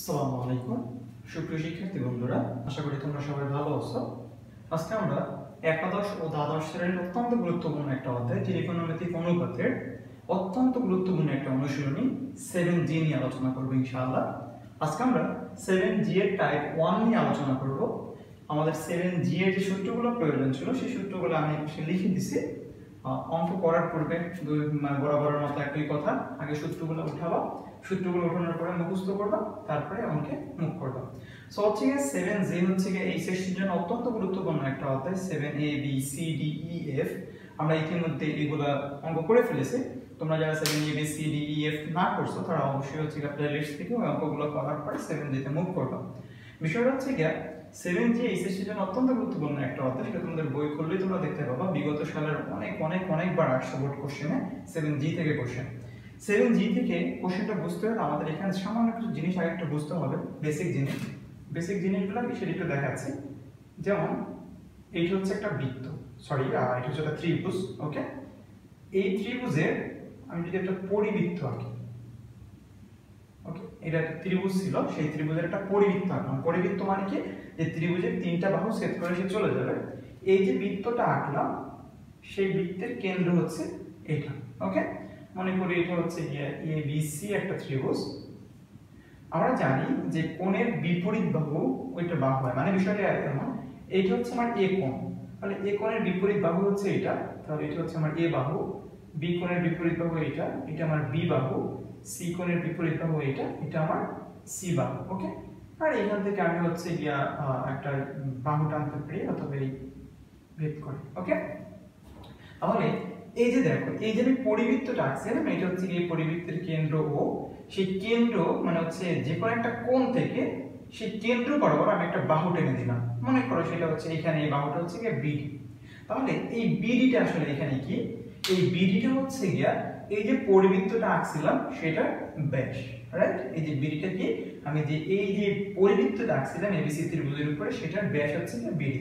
আসসালামু আলাইকুম সুপ্রিয় শিক্ষার্থী বন্ধুরা, আশা করি তোমরা সবাই ভালো আছো। আজকে আমরা একাদশ ও দ্বাদশ শ্রেণীর অত্যন্ত গুরুত্বপূর্ণ একটা অধ্যায় ত্রিকোণমিতিক অনুপাতের অত্যন্ত গুরুত্বপূর্ণ একটা অনুশীলনী 7G নিয়ে আলোচনা করব ইনশাআল্লাহ। আজকে আমরা 7G এর টাইপ 1 নিয়ে আলোচনা করব। আমাদের 7G এর যে সূত্রগুলো প্রয়োজন ছিল সেই সূত্রগুলো আমি লিখে দিছি। অঙ্ক করার পূর্বে বরাবরের মতো একই কথা, আগে সূত্রগুলো উঠাবা, সূত্রগুলো উঠানোর পরে মুখস্থ করবা, তারপরে অঙ্কে মুখ করবা। সো হচ্ছে 7G হচ্ছে এই সেশনের জন্য অত্যন্ত গুরুত্বপূর্ণ একটা অধ্যায়। 7A B C D E F আমরা ইতিমধ্যে এগুলা অঙ্ক করে ফেলেছি। তোমরা যারা 7A B C D E F না করছো তারা অবশ্যই হচ্ছে প্লেলিস্ট থেকে ওই অঙ্কগুলো করার পরে 7G তে মুভ করবা। বিষয়টা হচ্ছে 7G এই সেশনের জন্য অত্যন্ত গুরুত্বপূর্ণ একটা অধ্যায়। সেটা তোমাদের বই খুললেই তোমরা দেখতে পাবা বিগত সালের অনেকবার আসছে বোর্ড কোশ্চেনে 7G থেকে কোশ্চেন। 7G থেকে কোশ্চেনটা বুঝতে হলে আমাদের এখানে সামান্য কিছু জিনিস আগে একটু বুঝতে হবে, বেসিক জিনিসগুলো আমি সেটা একটু দেখাচ্ছি। যেমন এইটা হচ্ছে একটা বৃত্ত, এটা হচ্ছে একটা ত্রিভুজ। ওকে, এই ত্রিভুজের আমি যদি একটা পরিবৃত্ত আঁকি, ওকে, এটা একটা ত্রিভুজ ছিল, সেই ত্রিভুজের একটা পরিবৃত্ত আঁকলাম। পরিবৃত্ত মানে কি, যে ত্রিভুজের তিনটা বাহু ছেদ করে সে চলে যাবে। এই যে বৃত্তটা আঁকলাম সেই বৃত্তের কেন্দ্র হচ্ছে এটা। ওকে, মনে করি এটা হচ্ছে ABC একটা ত্রিভুজ। আমরা জানি যে কোণের বিপরীত বাহু ওইটা বাহু হয়, মানে বিষয়টা এমন, এইটা হচ্ছে আমার A কোণ, তাহলে A কোণের বিপরীত বাহু হচ্ছে এটা, তাহলে এটা হচ্ছে আমার A বাহু। B কোণের বিপরীত বাহু এটা আমার B বাহু। C কোণের বিপরীত বাহু এটা আমার C বাহু। ওকে, আর এখান থেকে আমি হচ্ছে একটা বাহু টানতে পারি অথবা এই ভেদ করি। ওকে, তাহলে এই যে দেখো, এই যে আমি পরিবৃত্তটা আঁকছিলাম, এটা হচ্ছে এই পরিবৃত্তের কেন্দ্র ও সেই কেন্দ্র মানে হচ্ছে যে কোনো একটা কোণ থেকে সেই কেন্দ্র বরাবর আমি একটা বাহু টেনে দিলাম। মনে করো সেটা হচ্ছে এখানে এই বাহুটা হচ্ছে BD। তাহলে এই BDটা আসলে এখানে কি, এই BDটা হচ্ছে এই যে পরিবৃত্তটা আঁকছিলাম সেটা ব্যাস, রাইট? এই যে BDটা কি, আমি যে এই যে পরিবৃত্তটা আঁকছিলাম ABC ত্রিভুজের উপরে সেটার ব্যাস হচ্ছে BD।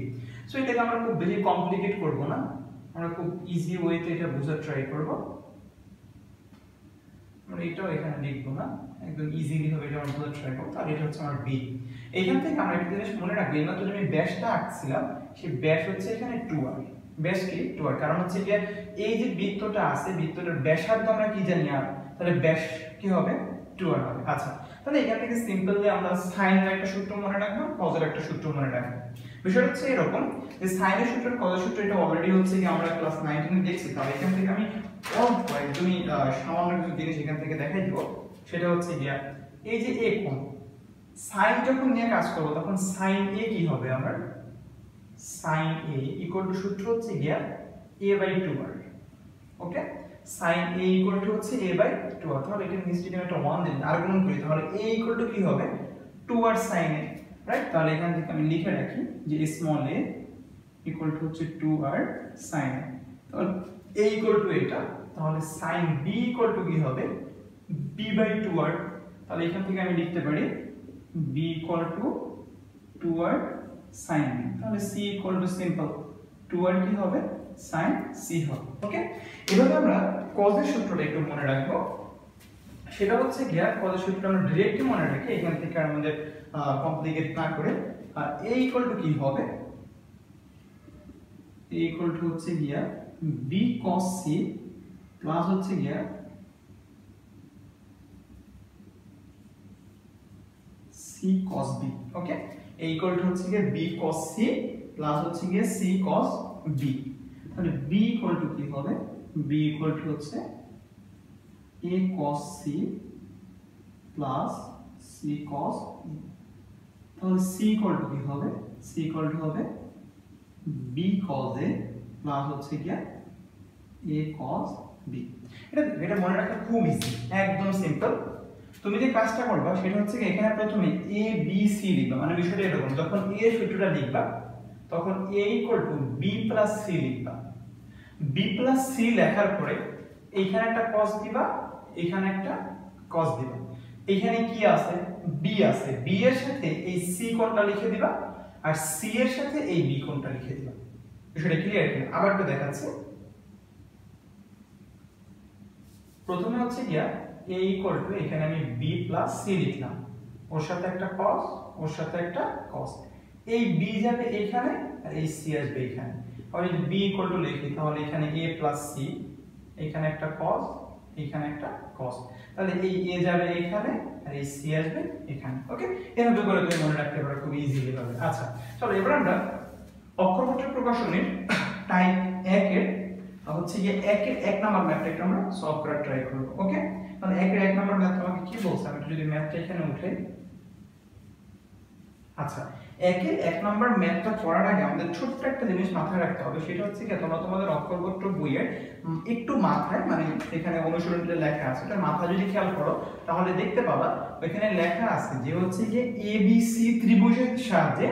সো এটাকে আমরা খুব বেশি কমপ্লিকেট করব না, আমরা খুব ইজি ওয়েতে এটা বোঝার ট্রাই করব। আমরা এটাও এখানে লিখবো না, একদম ইজিলি হবে এটা আমরা বোঝার ট্রাই করব। তাহলে এটা হচ্ছে আমার B। এইখান থেকে আমরা একটা জিনিস মনে রাখবো, এইমাত্র যে আমি ব্যাসটা আঁকছিলাম সেই ব্যাস হচ্ছে এখানে 2r। ব্যাস কি 2r, কারণ হচ্ছে এই যে বৃত্তটা আছে বৃত্তটার ব্যাসার্ধ আমরা কি জানি আর, তাহলে ব্যাস কি হবে 2r হবে। আচ্ছা, তাহলে এখান থেকে সিম্পলি আমরা সাইনের একটা সূত্র মনে রাখবো, কজের একটা সূত্র মনে রাখবো। বিষয়টা হচ্ছে এরকম যে সাইনের সূত্র আর কজের সূত্র এটা অলরেডি হচ্ছে আমরা ক্লাস 9 এ দেখছি। তাহলে এখান থেকে আমি অল্প একদমই সামান্য কিছু জিনিস এখান থেকে দেখাই দিব। সেটা হচ্ছে এই যে a কোণ, সাইন যখন নিয়ে কাজ করব তখন সাইন a কি হবে, আমার সাইন a ইকুয়াল টু সূত্র হচ্ছে a/2r। Okay, sine a equal to হচ্ছে a/2r। তাহলে এটা নিশ্চিত একটা 1 দিন আর গুণ করি, তাহলে a ইকুয়াল টু কি হবে 2r sin a, রাইট? তাহলে এখান থেকে আমি লিখে রাখি যে স্মল a ইকুয়াল টু হচ্ছে 2r sin a। তাহলে a ইকুয়াল টু এটা, তাহলে sin b ইকুয়াল টু কি হবে b/2r। তাহলে এখান থেকে আমি লিখতে পারি b equal two 2r sin b। তাহলে c equal to simple 2r কি হবে sin c হবে। ওকে, এভাবে আমরা cos-এর সূত্রটা একটু মনে রাখবো। সেটা হচ্ছে cos-এর সূত্র আমরা ডাইরেক্টলি মনে রাখি, এখান থেকে আমাদের কমপ্লিকেট না করে। আর a ইকুয়াল টু কি হবে, a ইকুয়াল টু হচ্ছে b cos c প্লাস হচ্ছে c cos b। Okay, a equal to হচ্ছে b cos c প্লাস হচ্ছে c cos b। তাহলে b ইকুয়াল টু কি হবে, b ইকুয়াল টু হচ্ছে a cos c plus c cos b। তাহলে c equal to কি হবে, c ইকুয়াল টু হবে b cos a প্লাস হচ্ছে a cos b। এটা মনে রাখা খুব ইজি, একদম সিম্পল। তুমি যে কাজটা করবা সেটা হচ্ছে এখানে প্রথমে a b c লিখবা, মানে বিষয়টা এরকম, যখন a এর সূত্রটা লিখবা তখন a equal two b plus c লিখবা। b প্লাস c লেখার পরে এইখানে একটা cos দিবা, এখানে একটা cos দিবা। এখানে কি আছে b আছে, b এর সাথে এই c কোণটা লিখে দিবা আর c এর সাথে এই b কোণটা লিখে দিবা। বিষয়টা ক্লিয়ার কিনা আবার একটু দেখাচ্ছি। প্রথমে হচ্ছে a ইকুয়াল টু, এখানে আমি b প্লাস c লিখলাম, ওর সাথে একটা cos, ওর সাথে একটা cos। এই b যাবে এইখানে আর এই c আসবে এইখানে। আর যদি b ইকুয়াল টু লিখি তাহলে এখানে a প্লাস c, এখানে একটা cos, এখানে একটা cos। তাহলে এই a যাবে এইখানে আর এই c আসবে এখানে। ওকে, এভাবে করে তুমি মনে রাখতে পারো খুব ইজিলি ভাবে। আচ্ছা চলো এবার আমরা অক্ষরপত্র প্রকাশনের টাইপ 1 এর হচ্ছে যে 1 এর 1 নাম্বার ম্যাথটা একটু আমরা সলভ করার ট্রাই করব। ওকে, তাহলে 1 এর 1 নাম্বার ম্যাথ আমাকে কি বলছে, আমি যদি ম্যাথটা এখানে উঠাই। আচ্ছা 1 এর 1 নাম্বার ম্যাথটা করার আগে আমাদের ছোট্ট একটা জিনিস মাথায় রাখতে হবে, সেটা হচ্ছে কি তোমরা তোমাদের অক্ষরপত্র বইয়ের একটু মাথায় মানে এখানে অনুশীলনীতে লেখা আছে, এটা মাথা যদি খেয়াল করো তাহলে দেখতে পাবা ওখানে লেখা আছে যে হচ্ছে যে ABC ত্রিভুজের সাহায্যে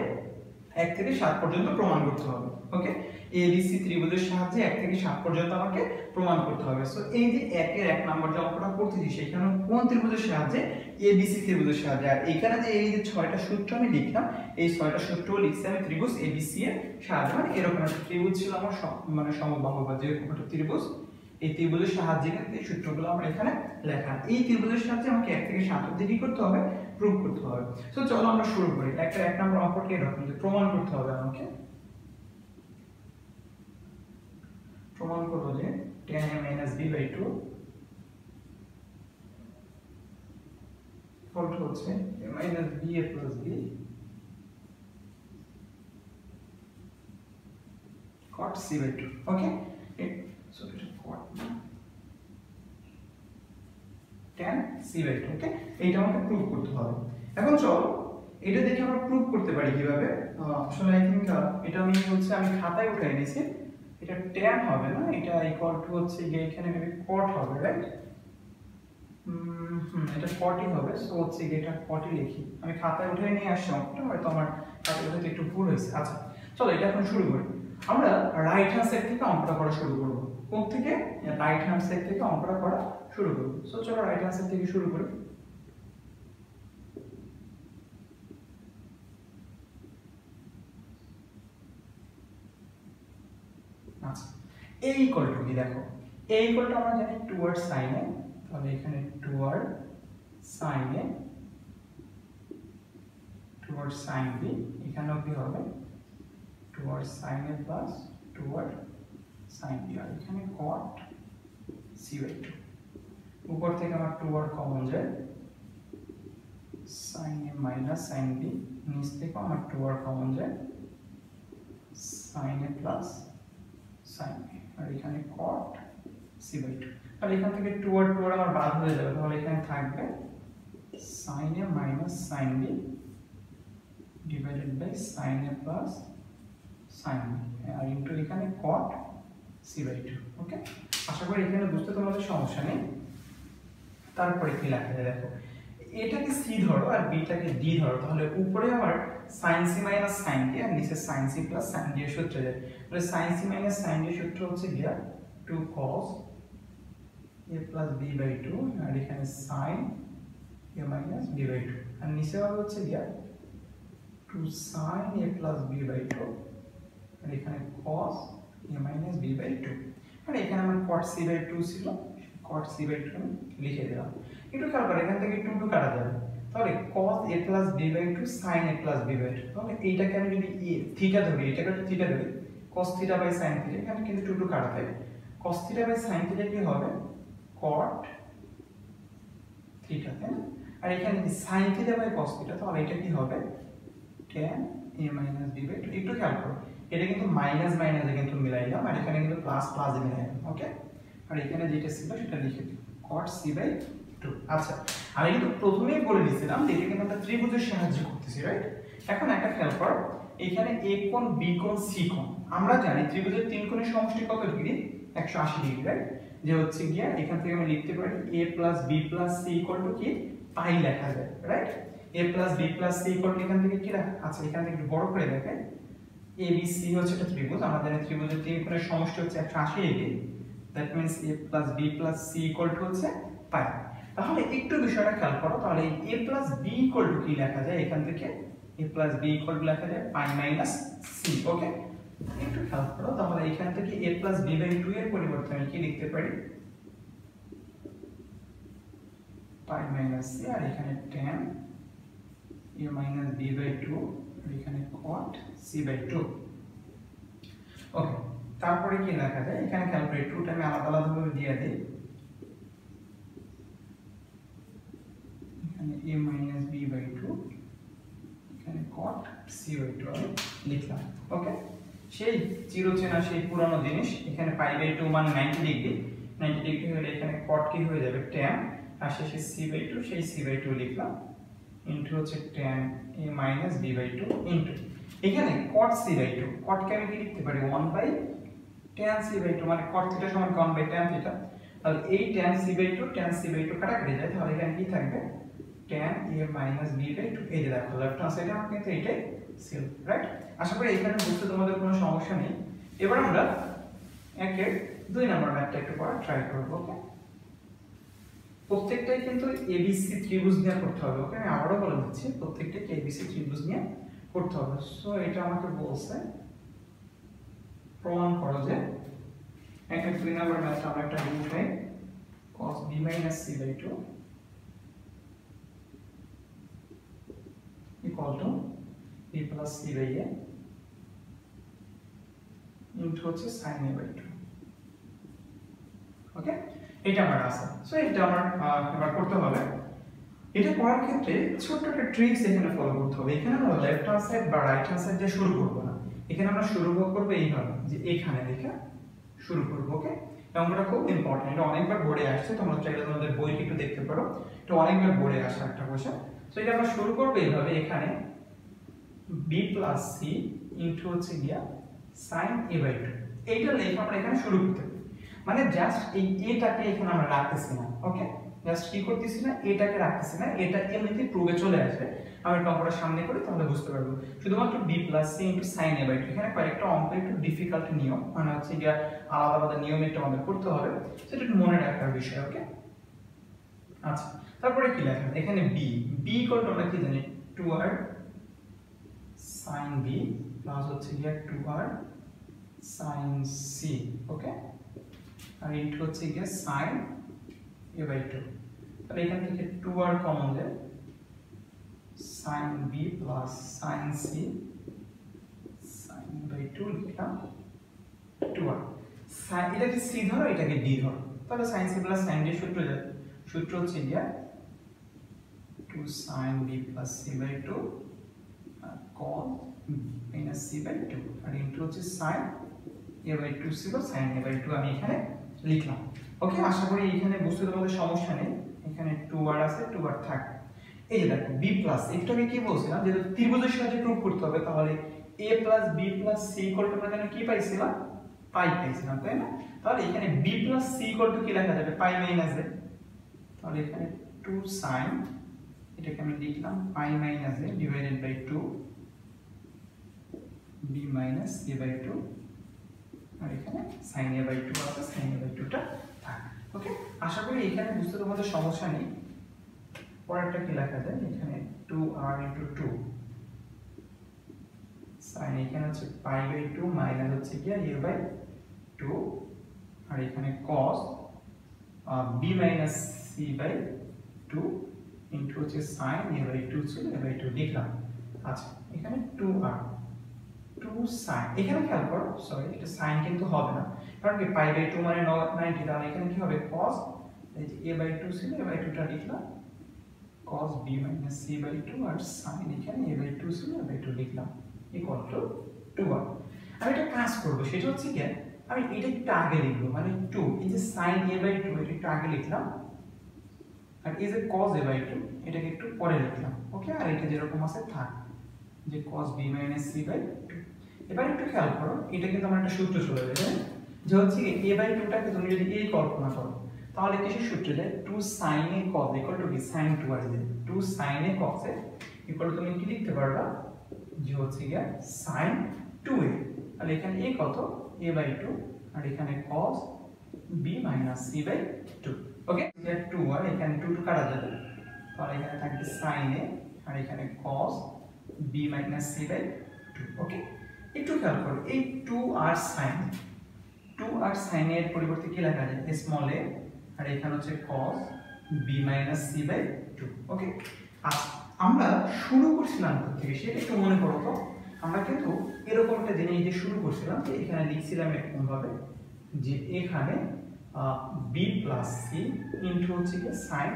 1 থেকে 7 পর্যন্ত প্রমাণ করতে হবে। ওকে, ABC ত্রিভুজের সাহায্যে 1 থেকে 7 পর্যন্ত আমাকে প্রমাণ করতে হবে। সো এই যে 1 এর 1 নাম্বার যে অঙ্কটা করতেছি সেখানে কোন ত্রিভুজের সাহায্যে, ABC ত্রিভুজের সাহায্যে। আর এখানে যে এই যে 6টা সূত্র আমি লিখলাম, এই 6টা সূত্রও লিখছি আমি ত্রিভুজ ABC এর সাহায্যে। মানে এরকম একটা ত্রিভুজ ছিল আমার, মানে সমবাহু বা যেরকম একটা ত্রিভুজ, এই ত্রিভুজের সাহায্যে কিন্তু এই সূত্রগুলো আমার এখানে লেখা। এই ত্রিভুজের সাহায্যে আমাকে 1 থেকে 7 অবধি কি করতে হবে, প্রুভ করতে হবে। সো চলো আমরা শুরু করি। একটা 1 নাম্বার অঙ্কটি এরকম যে প্রমাণ করতে হবে আমাকে। প্রমাণ করব যে tan a - b/2 equal to হচ্ছে a - ba + b cot c/2। Okay, so এটা cot tan c/2। ওকে, এইটা আমাকে প্রুভ করতে হবে। এখন চলো এটা দেখে আমরা প্রুভ করতে পারি কিভাবে। আসলে আই থিংক এটা আমি খাতায় উঠাই নিয়েছি। এটা tan হবে না, এটা ইকুয়াল টু হচ্ছে যে এখানে মেবি cot হবে, রাইট? এটা cotই হবে। সো হচ্ছে যে এটা cotই লিখি। আমি খাতায় উঠাই নিয়ে আসছি অঙ্কটা, হয়তো আমার খাতায় উঠাতে একটু ভুল হয়েছে। আচ্ছা চলো এটা এখন শুরু করি। আমরা রাইট হ্যান্ড সাইড থেকে অঙ্কটা করা শুরু করব। কোন থেকে? রাইট হ্যান্ড সাইড থেকে অঙ্কটা করা শুরু করব। সো চলো রাইট হ্যান্ড সাইড থেকে শুরু করি। আচ্ছা a ইকুয়াল টু কি দেখো, a ইকুয়াল টু আমরা জানি টুয়ার্ড sin a, তাহলে এখানে toward sin a toward sin b, এখানেও কি হবে toward sin a plus toward sin b, আর এখানে cot c/2। উপর থেকে আমার টুয়ার্ড কমন যায়, sin a minus sin b, নিচ থেকে আমার টুয়ার্ড কমন যায় sin a plus sin b, আর এখানে cot c/2। আর এখান থেকে টুয়ার্ড আমার বাদ হয়ে যাবে, তাহলে এখানে থাকবে sin a minus sin b divided by sin a plus sin b, আর ইনটু এখানে cot c/2। ওকে, আশা করি এখানে বুঝতে তোমাদের সমস্যা নেই। তারপরে কি লেখা যায় দেখো, এটাকে c ধরো আর bটাকে d ধরো, তাহলে উপরে আমার sin c minus sin d আর নিচে sin c plus sin d এর সূত্র যায়। তাহলে sin c minus sin d এর সূত্র হচ্ছে গিয়া 2 cos a plus b/2, আর এখানে sin a minus b/2, আর নিচে হবে হচ্ছে গিয়া 2 sin a plus b/2, আর এখানে cos a minus b/2, আর এখানে আমার cot c/2 ছিল, cot c/2 আমি লিখে দিলাম। একটু খেয়াল করো এখান থেকে 2 কাটা যাবে, তাহলে cos a plus b/2 sin a plus b/2, তাহলে এইটাকে আমি যদি থিটা ধরি, এটাকে থিটা ধরি, cos theta by sin theta, এখানে কিন্তু 2 কাটা যায়, cos theta by sin theta কি হবে cot থিটা, তাই না? আর এখানে sin theta by cos theta, তাহলে এটা কি হবে tan a minus b/2। একটু খেয়াল করো এটা কিন্তু মাইনাস মাইনাসে কিন্তু মিলাইলাম, আর এখানে কিন্তু প্লাস প্লাসে মিলাইলাম। ওকে, আর এখানে যেটা ছিল সেটা লিখে দিই cot c/2। আচ্ছা আমি কিন্তু প্রথমেই বলে দিয়েছিলাম যে এটা কিন্তু আমরা ত্রিভুজের সাহায্যে করতেছি, রাইট? এখন একটা খেয়াল করো এখানে a কোণ b কোণ c কোণ, আমরা জানি ত্রিভুজের তিন কোণের সমষ্টি কত ডিগ্রি, 180 ডিগ্রি, রাইট? যে হচ্ছে গিয়া এখান থেকে আমি লিখতে পারি a plus b plus c equal to কি পাই লেখা যায়, right? a plus b plus c equal to এখান থেকে কি লেখা, আচ্ছা এখান থেকে একটু বড় করে দেখাই, a b c হচ্ছে একটা ত্রিভুজ, আমাদের ত্রিভুজের তিন কোণের সমষ্টি হচ্ছে 180 degree, that means a plus b plus c equal to হচ্ছে পাই। তাহলে একটু বিষয়টা খেয়াল করো, তাহলে a plus b equal to কি লেখা যায়, এখান থেকে a plus b equal to লেখা যায় পাই মাইনাস c। ওকে, একটু খেয়াল করো, তাহলে এখান থেকে a plus b/2 এর পরিবর্তে আমি কি লিখতে পারি পাই মাইনাস c, আর এখানে tan a minus b by 2 আর এখানে cot c by 2। ওকে, তারপরে কি লেখা যায় এখানে ক্যালকুলেট টুটা আমি আলাদা আলাদা ভাবে দিয়ে দেই। এখানে a minus b by 2 এখানে cot c by 2 আমি লিখলাম। ওকে, সেই চিরচেনা সেই পুরনো জিনিস, এখানে পাই বাই 2 মানে 90 ডিগ্রি, 90 ডিগ্রি হলে এখানে cot কি হয়ে যাবে tan, আর শেষে c by 2 সেই c by 2 লিখলাম ইনটু হচ্ছে tan a minus b by 2 into এখানে cot c by 2, cot কে আমি কি লিখতে পারি 1 বাই tan c by 2 মানে cot থিটা সমান 1 বাই tan থিটা। তাহলে এই tan c by 2 tan c by 2 কাটাকাটি যায়, তাহলে এখানে কি থাকবে tan a minus b by 2। এই যে দেখো লেফট হ্যান্ড সাইডে আমার কিন্তু এটাই সেল, রাইট? আশা করি এখানে বুঝতে তোমাদের কোনো সমস্যা নেই। এবার আমরা একের 2 নাম্বার ম্যাথটা একটু পড়া ট্রাই করব। ওকে, প্রত্যেকটাই কিন্তু এবিসি ত্রিভুজ নিয়ে করতে হবে। ওকে, আমি আবারও বলে দিচ্ছি প্রত্যেকটাকে এবিসি ত্রিভুজ নিয়ে করতে হবে। সো এটা আমাকে বলছে প্রমাণ করো যে একের 2 নাম্বার ম্যাথটা আমরা একটা রুট পাই cos b minus c by 2 equal to b plus c by a into হচ্ছে sin a by 2। ওকে, এটা আমার আছে। সো এটা আমার এবার করতে হবে। এটা করার ক্ষেত্রে ছোট্ট একটা ট্রিক্স এখানে ফলো করতে হবে। এখানে আমরা লেফট হ্যান্ড সাইড বা রাইট হ্যান্ড সাইড দিয়ে শুরু করব না, এখানে আমরা শুরু করব এইভাবে যে এখানে দেখে শুরু করব। ওকে, এবং এটা খুব ইম্পর্টেন্ট, এটা অনেকবার বোর্ডে আসছে, তোমরা চাইলে তোমাদের বইটি একটু দেখতে পারো, এটা অনেকবার বোর্ডে আসা একটা কোশ্চেন। সো এটা আমরা শুরু করব এইভাবে, এখানে b plus c ইনটু হচ্ছে গিয়া sin a by 2 এইটা লেখা আমরা এখানে শুরু করতে পারি। মানে জাস্ট এই এটাকে এখানে আমরা রাখতেছি না। ওকে, জাস্ট কি করতেছি না, এটাকে রাখতেছি না, এটা এমনিতেই প্রুভে চলে আসবে। আমি অঙ্কটা সামনে করি তাহলে বুঝতে পারবো। শুধুমাত্র b plus c into sin a by 2, এখানে কয়েকটা অঙ্ক একটু ডিফিকাল্ট নিয়ম, মানে হচ্ছে গিয়া আলাদা আলাদা নিয়ম একটু আমাদের করতে হবে, সেটা একটু মনে রাখার বিষয়। ওকে, আচ্ছা, তারপরে কি লেখা এখানে b ইকুয়াল টু আমরা কি জানি 2r sin b প্লাস হচ্ছে গিয়া 2r sin c। ওকে, আর ইনটু হচ্ছে গিয়া sin a by 2। তাহলে এখান থেকে 2r কমন যায়, sin b plus sin c sin by 2 লিখলাম 2r। sin এটাকে c ধরো এটাকে d ধরো, তাহলে sin c plus sin d সূত্র যায়, সূত্র হচ্ছে গিয়া 2 sin b plus c by 2 cos minus c by 2 আর ইনটু হচ্ছে sin a by 2 ছিল sin a by 2 আমি এখানে লিখলাম। ওকে, আশা করি এখানে বুঝতে তোমাদের সমস্যা নেই। এখানে 2r আছে, 2r থাক। এই যে দেখো b প্লাস একটুকে কি বলছিলাম, যেহেতু ত্রিভুজের সাহায্যে প্রুফ করতে হবে, তাহলে a plus b plus c equal to আমরা জানি কি পাইছিলাম, পাই পাইছিলাম, তাই না? তাহলে এখানে b plus c equal to কি লেখা যাবে, পাই মাইনাস a। তাহলে এখানে 2 sin, এটাকে আমি লিখলাম pi minus a divided by 2 b minus c by 2 আর এখানে sin a by 2 আছে, sin a by 2 টা থাক। ওকে, আশা করি এখানে বুঝতে তোমাদের সমস্যা নেই। পরেরটা কি লেখা যায়, এখানে 2r into 2 sin, এখানে হচ্ছে পাই বাই 2 মাইনাস হচ্ছে কি a by 2 আর এখানে cos b minus c by 2 into হচ্ছে sin a by 2 ছিল a by 2 লিখলাম। আচ্ছা, এখানে 2r 2 sin, এখানে খেয়াল করো, সরি এটা sin কিন্তু হবে না, কারণ কি পাই বাই 2 মানে 90, তাহলে এখানে কি হবে cos, এই যে a by 2 ছিল a by 2 টা লিখলাম cos b minus c by 2 আর sin এখানে a by 2 ছিল a by 2 লিখলাম ইকুয়াল টু 2r। আমি একটা কাজ করব, সেটা হচ্ছে কি আমি এটা একটু আগে লিখব, মানে 2 এই যে sin a by 2 এটা একটু আগে লিখলাম, আর এই যে cos a by 2 এটাকে একটু পরে লিখলাম। ওকে, আর এটা যেরকম আছে থাক, যে cos b minus c by 2। এবার একটু খেয়াল করো, এটা কিন্তু আমার একটা সূত্র চলে যাবে, যে হচ্ছে a by 2 টাকে তুমি যদি এই কল্পনা করো, তাহলে কিসের সূত্র যায় 2 sin a cos equal to কি sin 2 আসবে, 2 sin a cos equal to তুমি কি লিখতে পারবা, যে হচ্ছে গিয়া sin 2a। তাহলে এখানে a কত a by 2 আর এখানে cos b minus c by 2। ওকে, এটা 2 আর এখানে 2 কাটা যাবে, তাহলে এখানে থাকবে sin a আর এখানে cos b minus c by 2। ওকে, একটু খেয়াল করো, এই 2 আর sin এর পরিবর্তে কি লেখা যায় স্মল a আর এখানে হচ্ছে cos b minus c by 2। ওকে, আচ্ছা আমরা শুরু করছিলাম থেকে সেটা একটু মনে করো তো। আমরা কিন্তু এরকম একটা জিনিস দিয়ে শুরু করছিলাম, যে এখানে লিখছিলাম এরকম ভাবে যে এখানে বি প্লাস সি ইন্টু হচ্ছে কি সাইন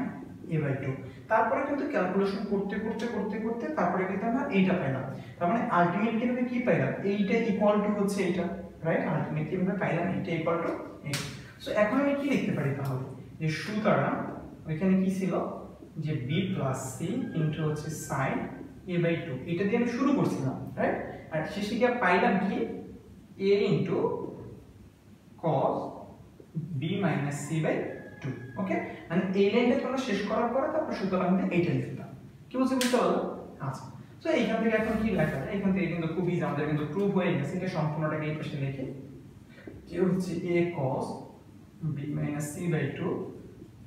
এ বাই টু। তারপরে কিন্তু ক্যালকুলেশন করতে করতে করতে করতে তারপরে কিন্তু আমরা এইটা পাইলাম। তার মানে আলটিমেটলি আমরা কি পাইলাম, এইটা ইকুয়াল টু হচ্ছে এইটা, রাইট? আলটিমেটলি আমরা পাইলাম এইটা ইকুয়াল টু এইটা। সো এখন আমি কি লিখতে পারি তাহলে, যে সুতরাং ওইখানে কি ছিল যে বি প্লাস সি ইন্টু হচ্ছে সাইন এ বাই টু, এটা দিয়ে আমি শুরু করছিলাম, রাইট? আর শেষে গিয়ে পাইলাম কি A into cos b minus c by 2। Okay, মানে এই লাইনটা তোমরা শেষ করার পরে তারপর সুতরাং এইটা লিখলাম। কি বুঝতে পারলো? আচ্ছা, তো এইখান থেকে এখন কি লেখা যায়, এখান থেকে কিন্তু খুব ইজি, আমাদের কিন্তু প্রুফ হয়ে গেছে। এটা সম্পূর্ণটাকে এই পাশে লিখে যে হচ্ছে a cos b minus c by 2,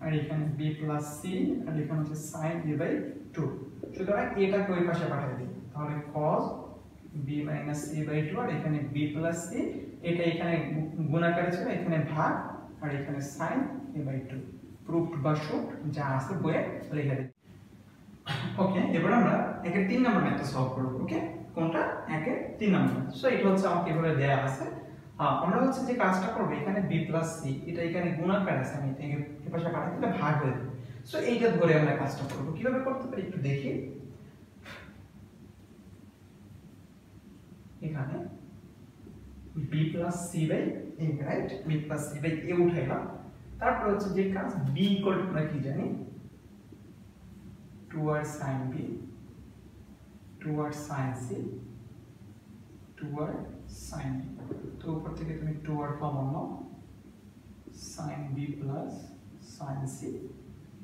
আর এখানে b plus c, আর এখানে হচ্ছে sin a by 2। সুতরাং এটাকে ওই পাশে পাঠিয়ে দিই, তাহলে cos b minus c by 2, আর এখানে b plus c, এটা এখানে গুণাকারে ছিল, এখানে ভাগ, আর এখানে sin a by 2। প্রুফড বা শুট যা আছে বইয়ে লিখে দিই। ওকে, এবার আমরা একের 3 নম্বর ম্যাথটা সলভ করব। ওকে, কোনটা? একের 3 নম্বর। সো এটা হচ্ছে আমাকে এভাবে দেয়া আছে। আমরা হচ্ছে যে কাজটা করব, এখানে b plus c, এটা এখানে গুণাকার আছে, আমি এটাকে এই পাশে পাঠিয়ে দিলে ভাগ হয়ে যাবে। সো এইটা ধরে আমরা কাজটা করব। কিভাবে করতে পারি একটু দেখি। এখানে b plus c by a, right? b plus c by a উঠাইলাম। তারপর হচ্ছে যে কাজ b ইকুয়াল টু আমরা কি জানি, 2r sin b, 2r sin c, 2r sin b। তো উপর থেকে তুমি 2r কমন নাও, sin b plus sin c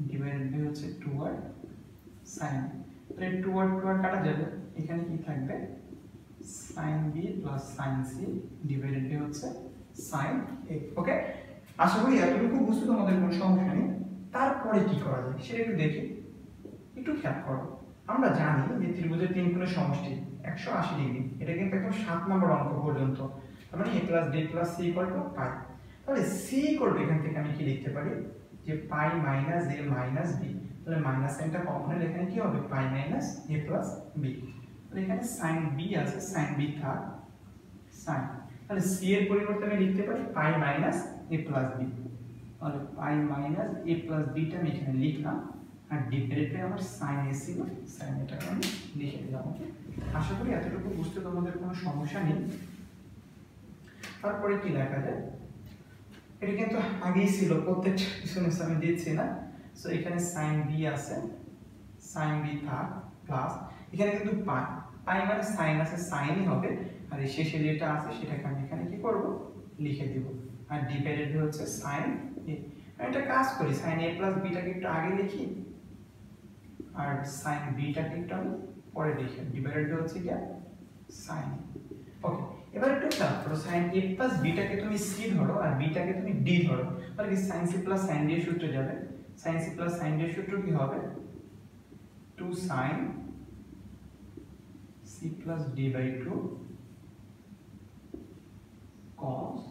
divided by হচ্ছে 2r sin b। তাহলে 2r কাটা যাবে, এখানে কি থাকবে sin b plus sin c divided by হচ্ছে sin a। ওকে, আশা করি এতটুকু বুঝতে তোমাদের কোনো সমস্যা নেই। তারপরে কি করা যায় সেটা একটু দেখি, একটু খেয়াল করো। আমরা জানি যে ত্রিভুজের তিন কোণের সমষ্টি 180 ডিগ্রি, এটা কিন্তু একদম 7 নম্বর অঙ্ক পর্যন্ত। তার মানে a plus b plus c equal to পাই। তাহলে c equal to এখান থেকে আমি কি লিখতে পারি, যে পাই মাইনাস a মাইনাস b। তাহলে মাইনাস সাইনটা কমন হলে এখানে কি হবে, পাই মাইনাস a plus b। তাহলে এখানে sin b আছে, sin b থাক sin, তাহলে c এর পরিবর্তে আমি লিখতে পারি পাই মাইনাস a plus b। তাহলে পাই মাইনাস a plus b টা আমি এখানে লিখলাম, আর ডিভাইডেড বাই আমার sin a ছিল, sin এটাকে আমি লিখে দিলাম। ওকে, আশা করি এতটুকু বুঝতে তোমাদের কোনো সমস্যা নেই। তারপরে কি লেখা যায়, এটা কিন্তু আগেই ছিল, প্রত্যেকটা কিছু আমি দিচ্ছি না। সো এখানে sin b আছে, sin b থাক প্লাস, এখানে কিন্তু পাই, পাই মানে sin আছে, সাইনই হবে, আর এই শেষে যেটা আছে সেটাকে আমি এখানে কি করব, লিখে দিব, আর ডিভাইডেড হচ্ছে sin a। এটা কাজ করি, sin a plus b টাকে একটু আগে লিখি, আর sin b টাকে একটু আমি পরে লিখি, ডিভাইডেড হচ্ছে কি sin। ওকে, এবার একটু খেয়াল করো, sin a plus b টাকে তুমি c ধরো আর b টাকে তুমি d ধরো, তাহলে কি sin c plus sin d এর সূত্রে যাবে। sin c plus sin d এর সূত্র কি হবে, 2 sin c plus d by 2 cos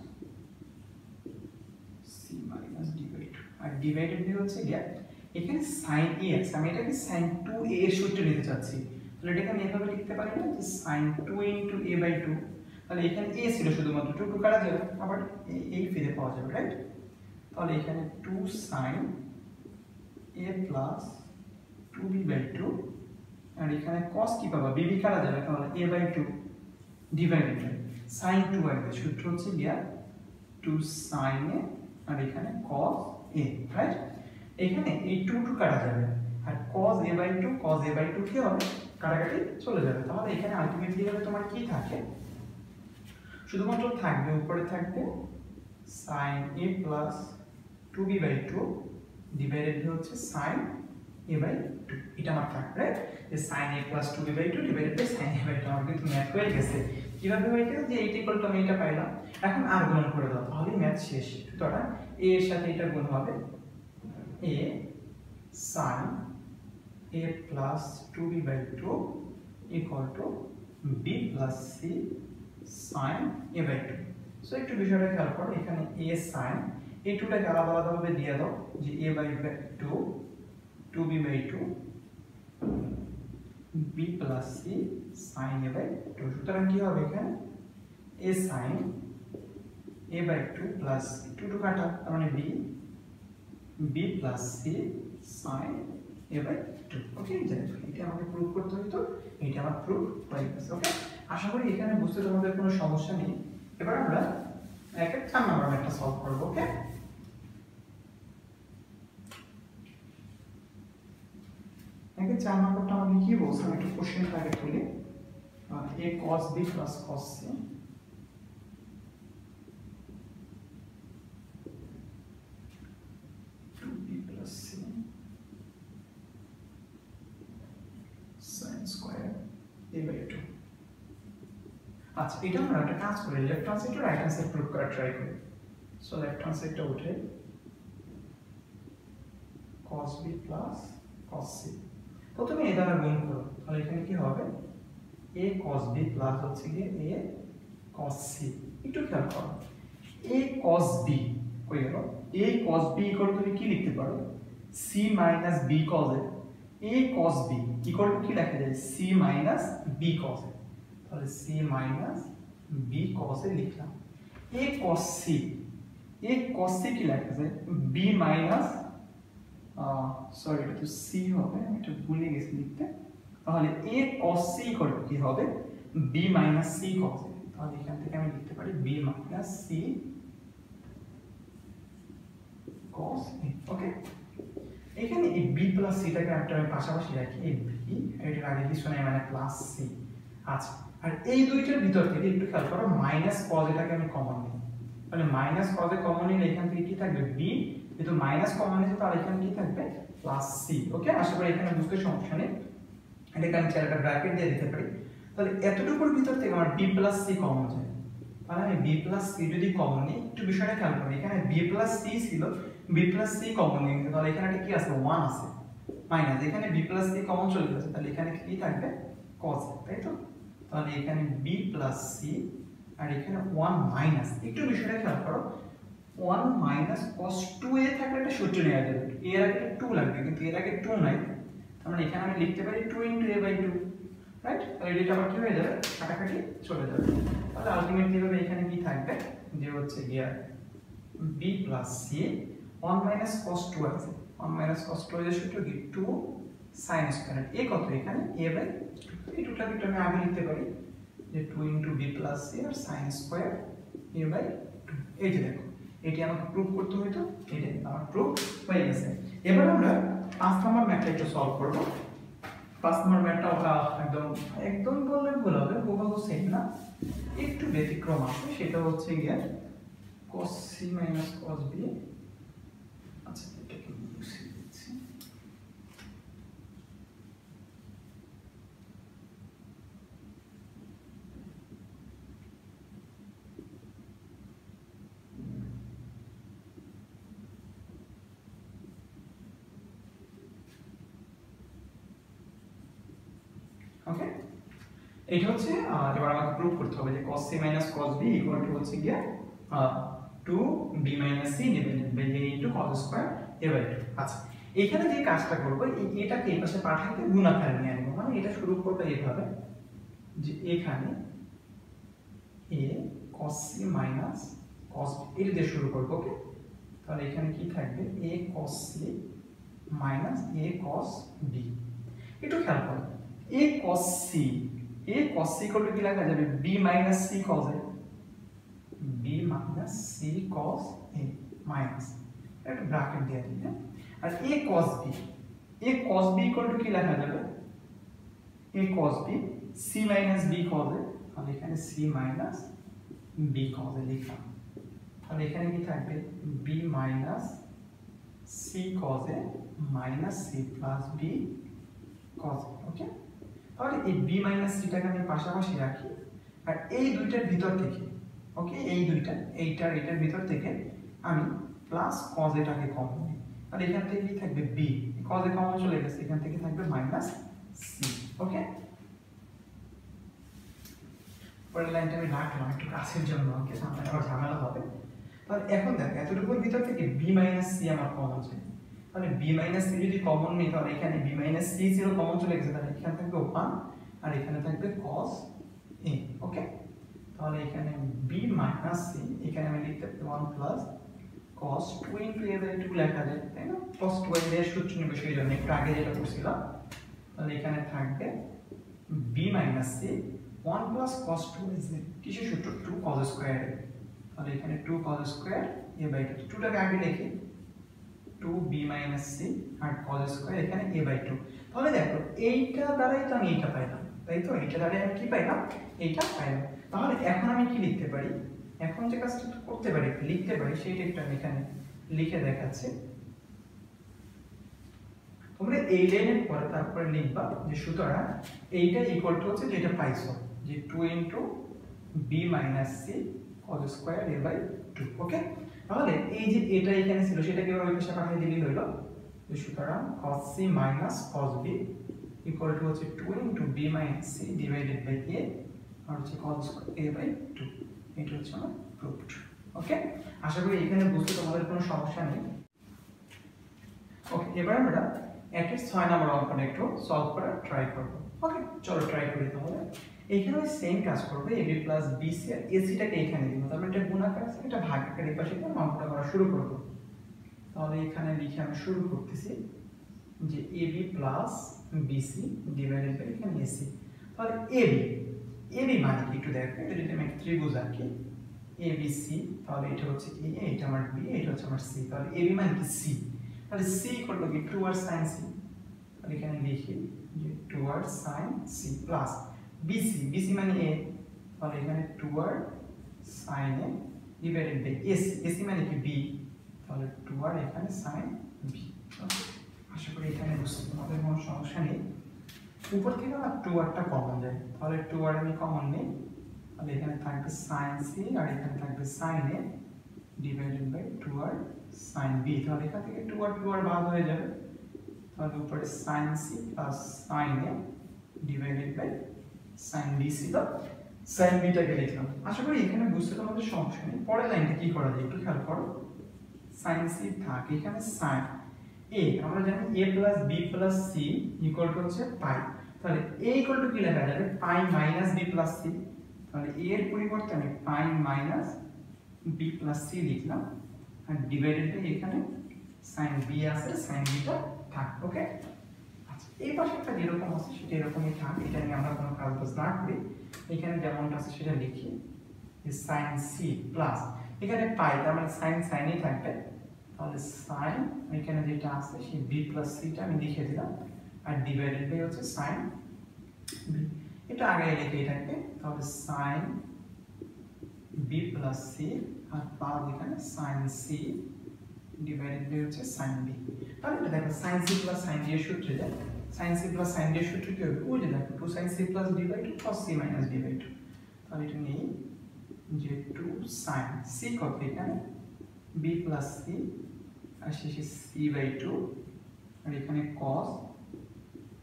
c minus d by 2, আর ডিভাইডেড দিয়ে হচ্ছে কি এখানে sin a আছে, আমি এটাকে sin 2a এর সূত্রে নিতে চাচ্ছি। তাহলে এটাকে আমি এভাবে লিখতে পারি না, যে sin 2 into a by 2। তাহলে এখানে a ছিল শুধুমাত্র, 2 কাটা যাবে, আবার এই ফিরে পাওয়া যাবে, রাইট? তাহলে এখানে 2 sin a plus 2b by 2, আর এখানে cos কি পাবা, b কাটা যাবে, তাহলে a by 2 divided by sin 2 আসবে, সূত্র হচ্ছে গিয়া 2 sin a, আর এখানে cos a, রাইট? এখানে এই 2 কাটা যাবে, আর cos a by 2 cos a by 2 কি হবে, কাটাকাটি চলে যাবে। তাহলে এখানে আলটিমেটলি হবে তোমার কি থাকে, শুধুমাত্র থাকবে উপরে থাকবে sin a plus 2b by 2 divided হচ্ছে sin a by 2, এটা আমার থাকবে, যে sin a plus 2b by 2 divided by sin a by 2। আমার কিন্তু ম্যাথ হয়ে গেছে। কিভাবে হয়ে গেছে, যে এইটা ইকুয়াল টু আমি এটা পাইলাম, এখন আর গুণ করে দাও, তাহলে ম্যাথ শেষ। সুতরাং a এর সাথে এটা গুণ হবে, a sin a plus 2b by 2 equal to b plus c sin a by 2। So একটু বিষয়টা খেয়াল করো, এখানে a sin এই 2টাকে আলাদা আলাদা ভাবে দিয়ে দাও, যে a by 2 2b by 2 plus C sine A by two. সুতরাং কি হবে এখানে A sine A by two plus two two কাটা, তার মানে B plus C sine A by two. Okay, এটা আমাকে প্রুফ করতে হতো, এটা আমার প্রুফ হয়ে গেছে। ওকে, আশা করি এখানে বুঝতে তোমাদের কোনো সমস্যা নেই। এবার আমরা 4 নম্বর ম্যাথটা সলভ করব। ওকে, একে 4 নম্বরটা আমাকে কি বলছে, আমি একটু কোশ্চেনটা আগে তুলি। a cos b plus cos c sin square a by 2। আচ্ছা, এটা আমরা একটা কাজ করি, left hand side right hand side proof করা ট্রাই করি। সো লেফট হ্যান্ড সাইডটা উঠে cos b plus cos c, প্রথমে এ দ্বারা গুণ করো, তাহলে এখানে কি হবে a cos b প্লাস হচ্ছে কি a cos c। একটু খেয়াল করো, a cos b কই গেল, a cos b ইকুয়াল তুমি কি লিখতে পারো c minus b cos a। a cos b equal two কি লেখা যায় c minus b cos a, তাহলে c minus b cos a লিখলাম। a cos c কি লেখা যায় b মাইনাস সরি এটা তো c হবে, আমি এটা ভুলে গেছি লিখতে। তাহলে a cos c equal to কি হবে b minus c cos a, তাহলে এখান থেকে আমি লিখতে পারি b minus c cos a। ওকে, এখানে এই b প্লাস c টাকে একটা আমি পাশাপাশি রাখি, এই b এটার আগে কিছু নাই মানে প্লাস c। আচ্ছা, আর এই দুইটার ভিতর থেকে একটু খেয়াল করো মাইনাস cos এটাকে আমি কমন নিই, তাহলে মাইনাস cos এ কমন নিলে এখান থেকে কি থাকবে b, যেহেতু মাইনাস কমন নিয়েছে তাহলে এখানে কি থাকবে প্লাস c। ওকে, আশা করি এখানে বুঝতে সমস্যা নেই। এটাকে আমি একটা ব্র্যাকেট দিয়ে দিতে পারি, তাহলে এতটুকুর ভিতর থেকে আমার b প্লাস c কমন যায়, তাহলে আমি b প্লাস c যদি কমন নিই, একটু বিষয়টা খেয়াল করি, এখানে b প্লাস c ছিল, b প্লাস c কমন নিই, তাহলে এখানে একটা কি আছে 1 আছে মাইনাস, এখানে b প্লাস c কমন চলে গেছে, তাহলে এখানে কি থাকবে cos, তাই তো? তাহলে এখানে b প্লাস c আর এখানে 1 মাইনাস, একটু বিষয়টা খেয়াল করো 1 মাইনাস cos 2a থাকলে একটা সূত্র নেওয়া যাবে, এর আগে 2 লাগবে কিন্তু এর আগে 2 নাই, তার মানে এখানে আমি লিখতে পারি 2 * a / 2, রাইট? তাহলে এটা আবার কি হয়ে যাবে কাটাকাটি চলে যাবে, তাহলে আলটিমেটলি হবে এখানে কি থাকবে যে হচ্ছে গিয়া b plus c 1 minus cos 2 আছে, 1 মাইনাস cos 2 এর সূত্র কি 2 sin স্কয়ার, a কত এখানে a / 2, এই দুটোকে একটু আমি আগে লিখতে পারি যে 2 * b প্লাস c আর sin স্কয়ার a / 2। এই যে দেখো, এটি আমাকে প্রুফ করতে হইতো, এটা আমার প্রুফ হয়ে গেছে। এবার আমরা 5 নম্বর ম্যাথটা একটু সলভ করব। 5 নম্বর ম্যাথটা একদম বললে ভুল হবে, হুবহু সেম না, একটু ব্যতিক্রম আছে, সেটা হচ্ছে গিয়ে cos c minus cos b। আচ্ছা, এটাকে মুছে দিচ্ছি। ওকে, এটা হচ্ছে এবার আমাকে প্রুফ করতে হবে যে cos c minus cos b equal to হচ্ছে গিয়ে 2b minus c divided by a into cos square a by 2। আচ্ছা, এখানে যে কাজটা করব, এটাকে এই পাশে পাঠাইতে গুণ আকারে নিয়ে আনবো, মানে এটা শুরু করব এইভাবে যে এখানে a cos c minus cos b এটা দিয়ে শুরু করব। ওকে, তাহলে এখানে কি থাকবে a cos c minus a cos b। একটু খেয়াল করো a cos c equal to কি লেখা যাবে b minus c cos a, b minus c cos a minus একটা ব্র্যাকেট দিয়ে দিই, হ্যাঁ? আর a cos b equal two কি লেখা যাবে a cos b c minus b cos a, তাহলে এখানে c minus b cos a লিখলাম, তাহলে এখানে কি থাকবে b minus c cos a minus c plus b cos a। ওকে, তাহলে এই b minus c টাকে আমি পাশাপাশি রাখি, আর এই দুইটার ভিতর থেকে, ওকে, এই দুইটা এইটার ভিতর থেকে আমি প্লাস cos a টাকে কমন নিই, তাহলে এখান থেকে কি থাকবে b, cos a কমন চলে গেছে, এখান থেকে থাকবে মাইনাস c। ওকে, পরের লাইনটা আমি রাখলাম একটু কাছের জন্য, ওকে, সামনে আবার ঝামেলা হবে। তাহলে এখন দেখো এতটুকুর ভিতর থেকে b minus c আমার কমন যায়, তাহলে b minus c যদি কমন নিই তাহলে এখানে b minus c ছিল কমন চলে গেছে, তাহলে এখান থেকে 1 আর এখানে থাকবে cos a। ওকে, তাহলে এখানে b মাইনাস c, এখানে আমি লিখতে পারি 1 plus cos 2 into a by 2 লেখা যায়, তাই না? cos 2 এর সূত্র নেব, সেই জন্য একটু আগে যেটা করছিলাম। তাহলে এখানে থাকবে b minus c 1 plus cos 2 is কিসের সূত্র? 2 cos স্কয়ার। তাহলে এখানে 2 cos স্কয়ার a বাই 2, 2 টাকে আগে লিখি 2b মাইনাস c আর cos স্কয়ার এখানে a বাই 2। তাহলে দেখো এইটা দ্বারাই তো আমি এইটা পাইলাম, তাই তো? এইটা দ্বারাই আমি কি পাইলাম? এইটা পাইলাম। তাহলে এখন আমি কি লিখতে পারি? এখন যে কাজটা করতে পারি, লিখতে পারি, সেইটা একটু আমি এখানে লিখে দেখাচ্ছি। তোমরা এই লাইনের পরে তারপরে লিখবা যে সুতরাং এইটা ইকুয়াল টু হচ্ছে যেটা পাইছো, যে 2 into b minus c cos square a by 2। Okay, তাহলে এই যে এটা এখানে ছিল সেটাকে ওই পাশে পাঠিয়ে দিলেই হলো। যে সুতরাং cos c minus cos b equal to হচ্ছে 2 into b minus c divided by a আর হচ্ছে cos স্কয়ার a বাই 2। এটা হচ্ছে আমার প্রুফড। ওকে, আশা করি এখানে বুঝতে তোমাদের কোনো সমস্যা নেই। ওকে, এবার আমরা একের 6 নম্বর অঙ্কটা একটু সলভ করার ট্রাই করব। ওকে, চলো ট্রাই করি। তাহলে এখানে ওই সেম কাজ করবে, ab প্লাস bc আর ac টাকে এখানে দিব, তারপর এটা গুণাকার আছে, এটা ভাগাকার, এই পাশে দিয়ে অঙ্কটা করা শুরু করব। তাহলে এখানে লিখে আমি শুরু করতেছি যে ab plus bc divided by এখানে ac। তাহলে ab মানে কি একটু দেখো, এটা যদি আমি একটা ত্রিভুজ আঁকি abc, তাহলে এটা হচ্ছে a, এটা আমার b, এটা হচ্ছে আমার c। তাহলে ab মানে কি c, তাহলে c ইকুয়াল টু কি 2r sin c। তাহলে এখানে লিখি যে 2r sin c plus bc মানে a, তাহলে এখানে 2r sin a divided by ac মানে কি b, তাহলে 2r এখানে sin b। আশা করি এখানে বুঝতে তোমাদের কোনো সমস্যা নেই। উপর থেকে না 2rটা কমন যায়, তাহলে 2r আমি কমন নেই, তাহলে এখানে থাকবে sin c আর এখানে থাকবে sin a divided by 2r sin b। তাহলে এখান থেকে 2r বাদ হয়ে যাবে, তাহলে উপরে sin c plus sin a divided by sin b ছিল, sin b টাকে লিখলাম। আশা করি এখানে বুঝতে তোমাদের সমস্যা নেই। পরের লাইনটা কি করা যায় একটু খেয়াল করো। sin c থাকে এখানে sin a, আমরা জানি a plus b plus c equal to হচ্ছে পাই, তাহলে a ইকুয়াল টু কি লেখা যাবে? পাই মাইনাস b প্লাস c। তাহলে a এর পরিবর্তে আমি পাই মাইনাস b প্লাস c লিখলাম আর ডিভাইডেড বাই এখানে sin b আছে, sin b টা থাক। ওকে, আচ্ছা এই পাশেরটা যেরকম আছে সেটা এরকমই থাক, এটা নিয়ে আমরা কোনো কাজ বাজ না করি, এখানে যেমনটা আছে সেটা লিখি যে sin c প্লাস এখানে পাই, তার মানে sin ই থাকবে, তাহলে sin এখানে যেটা আছে সেই b প্লাস c টা আমি লিখে দিলাম আর ডিভাইডেড বাই হচ্ছে sin b, এটা আগে লিখে থাকবে, তাহলে sin b প্লাস c আর প্লাস এখানে sin c ডিভাইডেড বাই হচ্ছে sin b। তাহলে এটা দেখো sin c plus sin d এর সূত্রে যায়, sin c plus sin d এর সূত্র কি হবে? ওই যে দেখো 2 sin c plus d by 2 cos c minus d by 2। তাহলে এটা নেই যে 2 sin c কত এখানে b প্লাস c আর শেষে c বাই 2 আর এখানে cos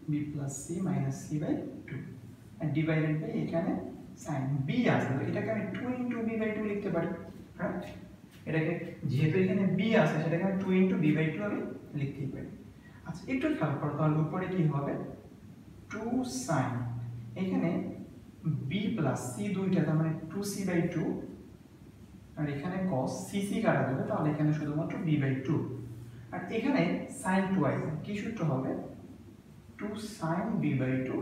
b plus c minus c by 2 আর ডিভাইডেড বাই এখানে sin b আছে, তো এটাকে আমি 2 ইনটু b বাই 2 লিখতে পারি। রাইট, এটাকে যেহেতু এখানে b আছে সেটাকে আমি 2 ইনটু b বাই 2 আমি লিখতেই পারি। আচ্ছা একটু খেয়াল করো, তাহলে উপরে কি হবে 2 sin এখানে b প্লাস c দুইটা, তার মানে 2c বাই 2 আর এখানে cos c কাটা যাবে, তাহলে এখানে শুধুমাত্র b বাই 2 আর এখানে sin টুয়াইস কি সূত্র হবে 2 sin b বাই 2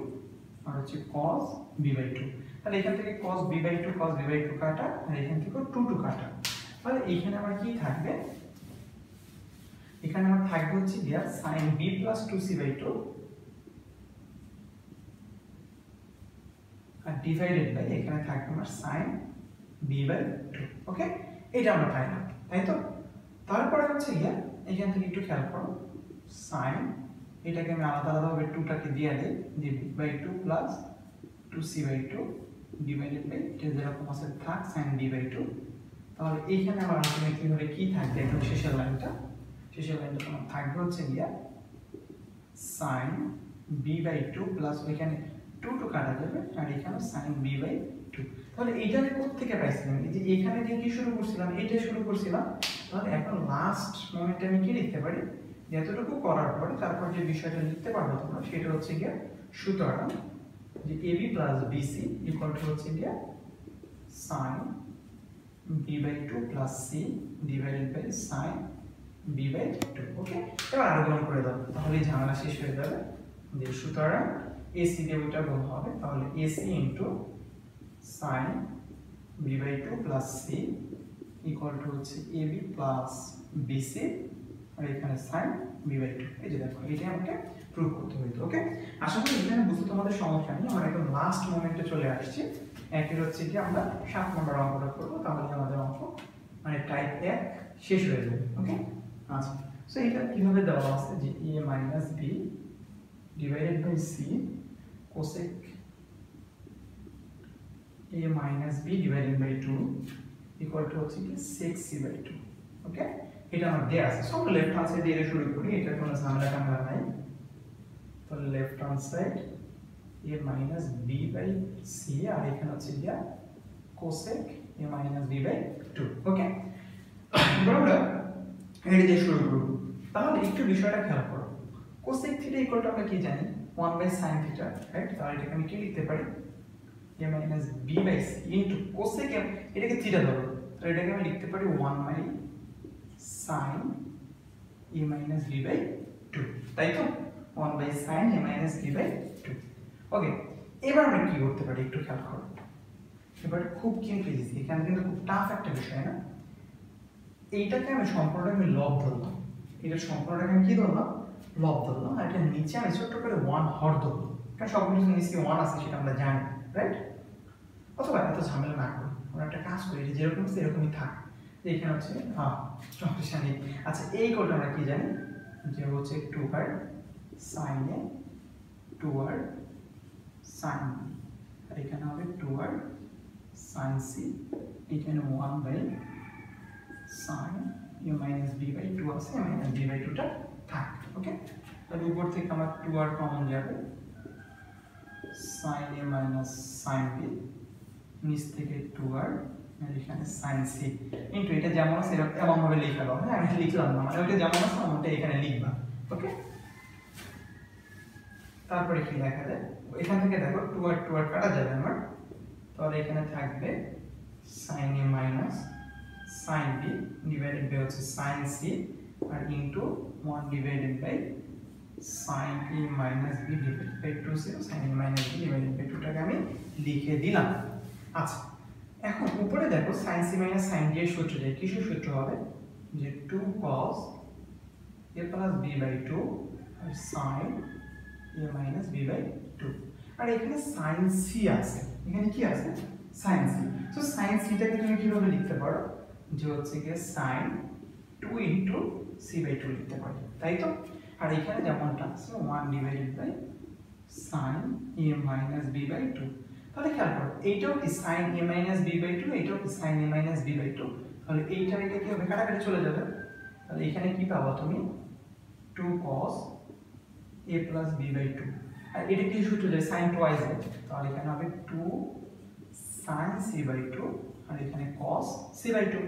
আর হচ্ছে cos b বাই 2। তাহলে এখান থেকে cos b by 2 cos b by 2 কাটা আর এখান থেকে 2 কাটা, তাহলে এখানে আমার কি থাকবে? এখানে আমার থাকবে হচ্ছে দিয়া sin b plus 2c by 2 আর ডিভাইডেড বাই এখানে থাকবে আমার sin b বাই 2। ওকে, এটা আমরা পাইলাম, তাই তো? তারপরে হচ্ছে গিয়া এখান থেকে একটু খেয়াল করো sin, এটাকে আমি আলাদাভাবে 2 টাকে দিয়ে দেই যে b by 2 plus 2c by 2 divided by এটা যেরকম আছে থাক sin b বাই 2। তাহলে এইখানে আমার আলটিমেটলি হলে কি থাকবে? একদম শেষের লাইনটা তোমার থাকবে হচ্ছে গিয়া sin b বাই 2 প্লাস এখানে 2 কাটা যাবে আর এখানে sin b বাই 2। তাহলে এইটা আমি কোথা থেকে পাইছিলাম? এই যে এখানে দিয়ে কি শুরু করছিলাম? এইটা শুরু করছিলাম, তাহলে এখন লাস্ট মোমেন্টে আমি কি লিখতে পারি? যতটুকু করার পরে তারপর যে বিষয়টা লিখতে পারবো তোমরা সেটা হচ্ছে গিয়া সুতরাং যে AB plus BC equal to হচ্ছে গিয়া sin B/2 plus C divided by sin B/2। Okay, এবার আর গুণ করে দাও, তাহলে ঝামেলা শেষ হয়ে যাবে। যে সুতরাং AC দিয়ে ওইটা গুণ হবে, তাহলে AC into sin B/2 plus C equal to হচ্ছে AB প্লাস BC আর এখানে sin B/2। এই যে দেখো, এটা আমাকে প্রুভ করতে হইতো। ওকে, আশা করি এখানে বুঝতে তোমাদের সমস্যা নেই। আমরা একদম লাস্ট মোমেন্টে চলে আসছি। একের হচ্ছে কি আমরা 7 নম্বর অঙ্কটা করব, তাহলে আমাদের অঙ্ক মানে টাইপ 1 শেষ হয়ে যাবে। ওকে, আচ্ছা, সো এটা কিভাবে দেওয়া আছে যে a minus b divided by c cosec a minus b divided by 2 equal to হচ্ছে কি sec c বাই 2। ওকে, এটা আমার দেয়া আছে। সব লেফট হ্যান্ড সাইড দিয়ে শুরু করি, এটা কোনো ঝামেলা নাই। তো left hand side a minus b by c আর এখানে হচ্ছে গিয়া cosec a minus b by 2। Okay, আমরা এটা দিয়ে শুরু করব। তাহলে একটু বিষয়টা খেয়াল করো, cosec থিটা ইকুয়াল টু আমরা কি জানি 1 বাই sin থিটা, রাইট? তাহলে এটাকে আমি কি লিখতে পারি a minus b by c into cosec, এটাকে থিটা ধরো, তাহলে এটাকে আমি লিখতে পারি 1 by sin a minus b by 2, তাই তো? 1 by sin a minus b by 2। Okay, এবার আমরা কি করতে পারি একটু খেয়াল করো। এবার খুব কিন্তু ইজি, এখানে কিন্তু খুব টাফ একটা বিষয় না। এইটাকে আমি সম্পূর্ণটা আমি লব ধরলাম, এটা সম্পূর্ণটাকে আমি কি ধরলাম? লব ধরলাম। আর এটা নিচে আমি ছোট্ট করে 1 হর ধরলাম, কারণ সব কিছু নিচে 1 আছে সেটা আমরা জানি, রাইট? অথবা এত ঝামেলা না করি, আমরা একটা কাজ করি, এটা যেরকম আছে এরকমই থাক। এখানে হচ্ছে সমস্যা নেই। আচ্ছা, এই কোডটা আমরা কি জানি যে হচ্ছে 2 sin a 2 sin b আর এখানে হবে 2 sin c, এখানে 1 by sin a minus b by 2 আছে, a মাইনাস b বাই 2 টা থাক। ওকে, তাহলে উপর থেকে আমার 2r কমন যাবে, sin a minus sin b, নিচ থেকে 2r আর এখানে sin c ইনটু এটা যেমন আছে এমন ভাবে লেখা দাও। হ্যাঁ, আমি লিখলাম না, মানে ওটা যেমন আছে ওটা এখানে লিখবা। ওকে, তারপরে কি লেখা যায় এখান থেকে দেখো 2r কাটা যাবে আমার, তাহলে এখানে থাকবে sin a minus sin b divided by হচ্ছে sin c আর into 1 divided by sin a minus b divided by 2 sin a minus b divided by 2 টাকে আমি লিখে দিলাম। আচ্ছা, এখন উপরে দেখো sin c minus sin d এর সূত্র যায়, কিসের সূত্র হবে যে 2 cos a plus b by 2 আর sin a minus b by 2। আর এখানে sin c আছে, এখানে কি আছে sin c। So sin c টাকে তুমি কিভাবে লিখতে পারো যে হচ্ছে কি sin 2 ইনটু c বাই 2 লিখতে পারো, তাই তো? আর এখানে যেমনটা আছে 1 divided by sin a minus b by 2। তাহলে খেয়াল করো, এইটাও কি sin a minus b by 2, এইটাও কি sin a minus b by 2। তাহলে এইটা এটা কি হবে, কাটাকাটি চলে যাবে। তাহলে এখানে কি পাবা তুমি 2 cos a plus b by 2 আর এটা কি সূত্র যায় sin টুয়াইস, তাহলে এখানে হবে 2 sin c বাই 2 আর এখানে cos c বাই 2।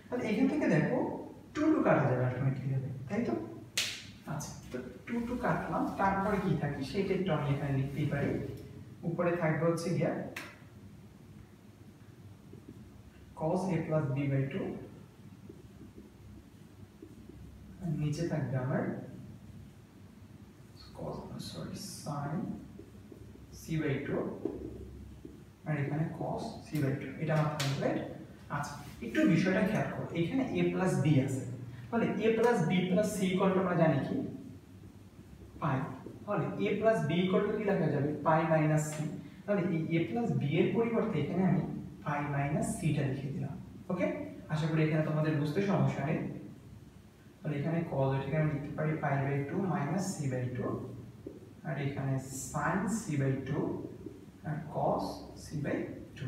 তাহলে এখান থেকে দেখো 2 কাটা যাবে অটোমেটিক্যালি হবে, তাই তো? আচ্ছা, তো 2 কাটলাম, তারপরে কি থাকে সেটা একটু আমি এখানে লিখতেই পারি। উপরে থাকবে হচ্ছে গিয়া cos a plus b by 2 আর নিচে থাকবে আমার sin c বাই 2 আর এখানে cos c বাই 2, এটা আমার থাকবে, রাইট? আচ্ছা, একটু বিষয়টা খেয়াল করো, এখানে a প্লাস b আছে, তাহলে a plus b plus c equal to আমরা জানি কি পাই, তাহলে a plus b equal two কি লেখা যাবে পাই মাইনাস c। তাহলে এই a প্লাস b এর পরিবর্তে এখানে আমি পাই মাইনাস c টা লিখে দিলাম। ওকে, আশা করি এখানে তোমাদের বুঝতে সমস্যা নেই। তাহলে এখানে cos এটাকে আমি লিখতে পারি pi by 2 minus c by 2 আর এখানে sin c বাই 2 আর cos c বাই 2।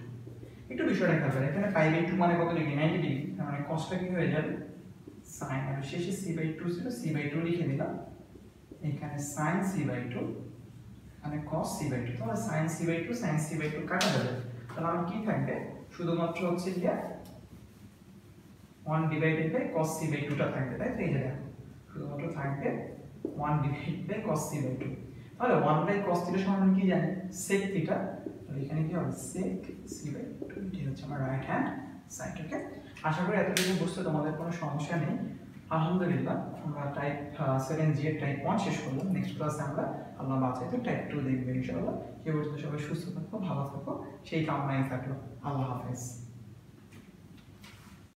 একটু বিষয়টা খেয়াল করো, এখানে পাই বাই 2 মানে কত ডিগ্রি 90 ডিগ্রি, তার মানে cosটা কি হয়ে যাবে sin, আর শেষে c বাই 2 ছিল c বাই 2 লিখে দিলাম, এখানে sin c বাই 2 মানে cos c বাই 2। তাহলে sin c by 2 sin c by 2 কাটা যাবে, তাহলে আমার কি থাকবে শুধুমাত্র হচ্ছে কি 1 divided by cos c by 2 টা থাকবে, তাই তো? এই যে দেখো শুধুমাত্র থাকবে 1 divided by cos c by 2। তাহলে 1/cos থিটা সমান কি জানি sec থিটা, তাহলে এখানে কি হবে sec c/2, এটি হচ্ছে আমার রাইট হ্যান্ড সাইড। ওকে, আশা করি এতটুকু বুঝতে তোমাদের কোনো সমস্যা নেই। আলহামদুলিল্লাহ আমরা টাইপ 7G এর টাইপ 1 শেষ করলাম। নেক্সট ক্লাসে আমরা আল্লাহ বাঁচাইতে টাইপ 2 দেখবো ইনশাআল্লাহ। এই পর্যন্ত সবাই সুস্থ থাকো, ভালো থাকো, সেই কামনাই থাকলো। আল্লাহ হাফেজ।